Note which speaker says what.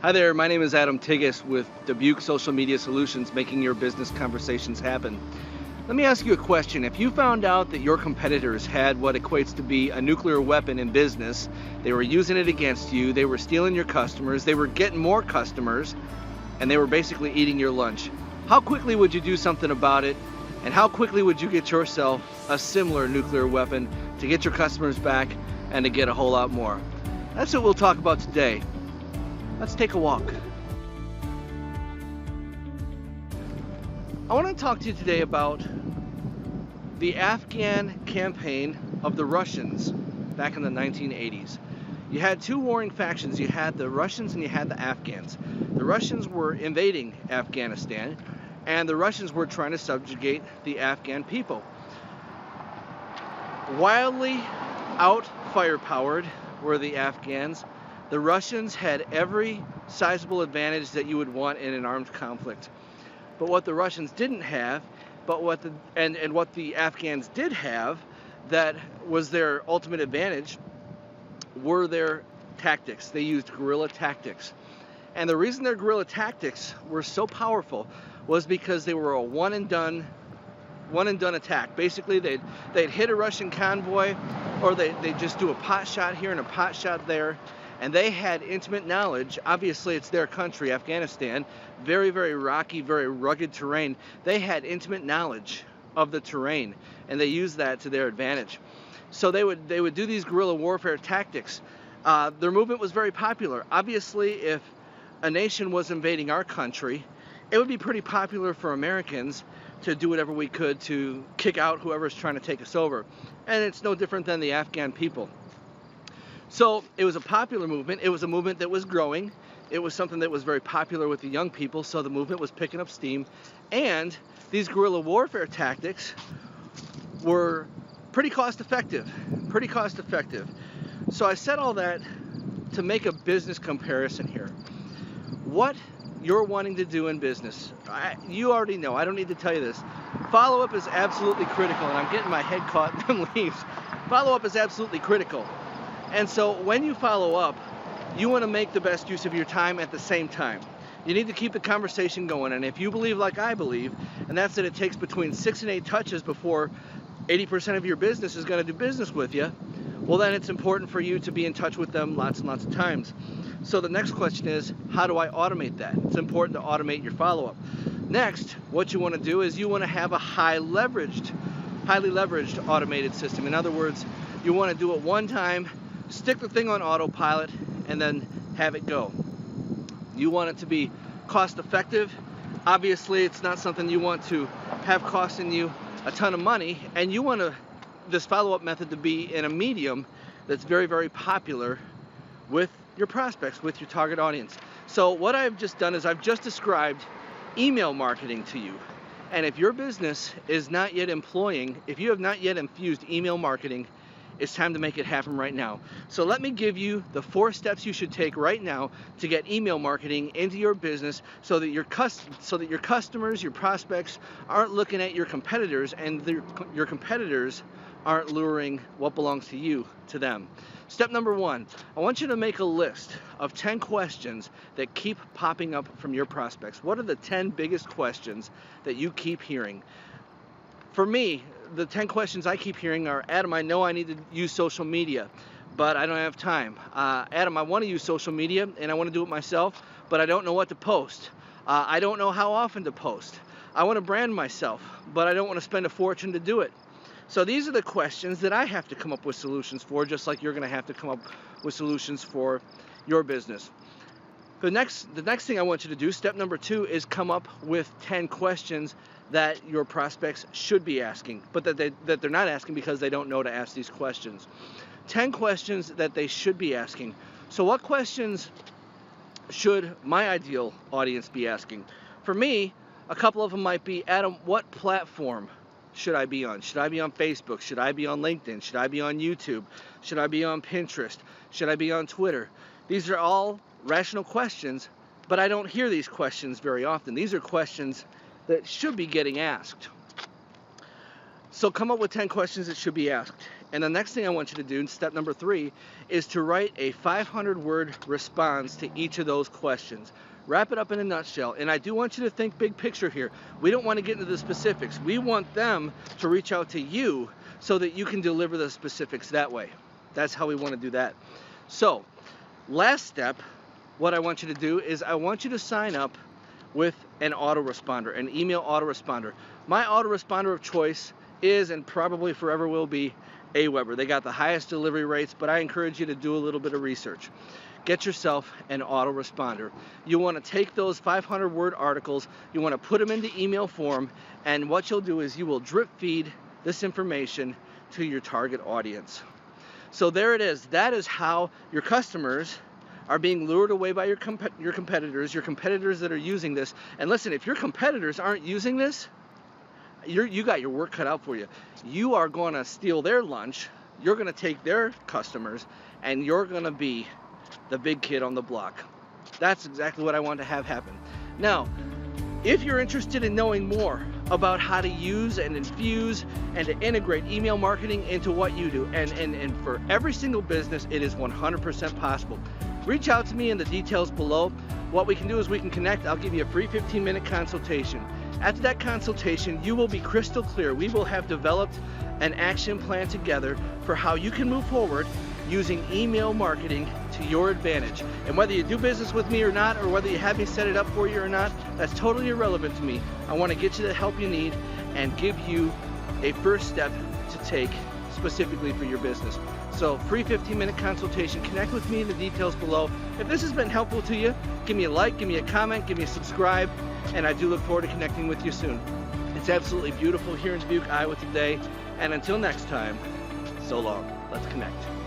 Speaker 1: Hi there, my name is Adam Tigas with Dubuque Social Media Solutions, making your business conversations happen. Let me ask you a question. If you found out that your competitors had what equates to be a nuclear weapon in business, they were using it against you, they were stealing your customers, they were getting more customers, and they were basically eating your lunch, how quickly would you do something about it? And how quickly would you get yourself a similar nuclear weapon to get your customers back and to get a whole lot more? That's what we'll talk about today. Let's take a walk. I want to talk to you today about the Afghan campaign of the Russians back in the 1980s. You had two warring factions. You had the Russians and you had the Afghans. The Russians were invading Afghanistan, and the Russians were trying to subjugate the Afghan people. Wildly out firepowered were the Afghans. The Russians had every sizable advantage that you would want in an armed conflict. But what the Russians didn't have, what the Afghans did have that was their ultimate advantage were their tactics. They used guerrilla tactics. And the reason their guerrilla tactics were so powerful was because they were a one and done attack. Basically, they'd hit a Russian convoy, or they'd just do a pot shot here and a pot shot there. And they had intimate knowledge. Obviously, it's their country, Afghanistan, very, very rocky, very rugged terrain. They had intimate knowledge of the terrain, and they used that to their advantage. So they would do these guerrilla warfare tactics. Their movement was very popular. Obviously, if a nation was invading our country, it would be pretty popular for Americans to do whatever we could to kick out whoever's trying to take us over. And it's no different than the Afghan people. So it was a popular movement. It was a movement that was growing. It was something that was very popular with the young people, so the movement was picking up steam. And these guerrilla warfare tactics were pretty cost effective. So I said all that to make a business comparison here. What you're wanting to do in business, you already know, I don't need to tell you this. Follow-up is absolutely critical, and I'm getting my head caught in them leaves. Follow-up is absolutely critical. And so when you follow up, you want to make the best use of your time at the same time. You need to keep the conversation going. And if you believe like I believe, and that's that it takes between 6 and 8 touches before 80% of your business is going to do business with you, well, then it's important for you to be in touch with them lots and lots of times. So the next question is, how do I automate that? It's important to automate your follow-up. Next, what you want to do is you want to have a highly leveraged automated system. In other words, you want to do it one time, stick the thing on autopilot, and then have it go. You want it to be cost effective. Obviously, it's not something you want to have costing you a ton of money, and you want this follow-up method to be in a medium that's very, very popular with your prospects, with your target audience. So what I've just done is I've just described email marketing to you. And if your business is not yet if you have not yet infused email marketing, it's time to make it happen right now. So let me give you the 4 steps you should take right now to get email marketing into your business so that your customers, your prospects aren't looking at your competitors, and your competitors aren't luring what belongs to you to them. Step number 1, I want you to make a list of 10 questions that keep popping up from your prospects. What are the 10 biggest questions that you keep hearing? For me, the 10 questions I keep hearing are, Adam, I know I need to use social media, but I don't have time. Adam, I want to use social media and I want to do it myself, but I don't know what to post. I don't know how often to post. I want to brand myself, but I don't want to spend a fortune to do it. So these are the questions that I have to come up with solutions for, just like you're going to have to come up with solutions for your business. The next thing I want you to do, step number 2, is come up with 10 questions that your prospects should be asking, but that they're not asking because they don't know to ask these questions. 10 questions that they should be asking. So what questions should my ideal audience be asking? For me, a couple of them might be, Adam, what platform should I be on? Should I be on Facebook? Should I be on LinkedIn? Should I be on YouTube? Should I be on Pinterest? Should I be on Twitter? These are all rational questions, but I don't hear these questions very often. These are questions that should be getting asked. So come up with 10 questions that should be asked. And the next thing I want you to do, step number 3, is to write a 500-word response to each of those questions. Wrap it up in a nutshell. And I do want you to think big picture here. We don't want to get into the specifics. We want them to reach out to you so that you can deliver the specifics that way. That's how we want to do that. So, last step, what I want you to do is I want you to sign up with an autoresponder, an email autoresponder. My autoresponder of choice is, and probably forever will be, AWeber. They got the highest delivery rates, but I encourage you to do a little bit of research. Get yourself an autoresponder. You want to take those 500-word articles, you want to put them into email form, and what you'll do is you will drip feed this information to your target audience. So there it is. That is how your customers are being lured away by your competitors that are using this. And listen, if your competitors aren't using this, you got your work cut out for you. You are going to steal their lunch, you're going to take their customers, and you're going to be the big kid on the block. That's exactly what I want to have happen. Now, if you're interested in knowing more about how to use and infuse and to integrate email marketing into what you do, and for every single business, it is 100% possible. Reach out to me in the details below. What we can do is we can connect. I'll give you a free 15-minute consultation. After that consultation, you will be crystal clear. We will have developed an action plan together for how you can move forward using email marketing to your advantage. And whether you do business with me or not, or whether you have me set it up for you or not, that's totally irrelevant to me. I want to get you the help you need and give you a first step to take specifically for your business. So, free 15-minute consultation. Connect with me in the details below. If this has been helpful to you, give me a like, give me a comment, give me a subscribe, and I do look forward to connecting with you soon. It's absolutely beautiful here in Dubuque, Iowa today, and until next time, so long. Let's connect.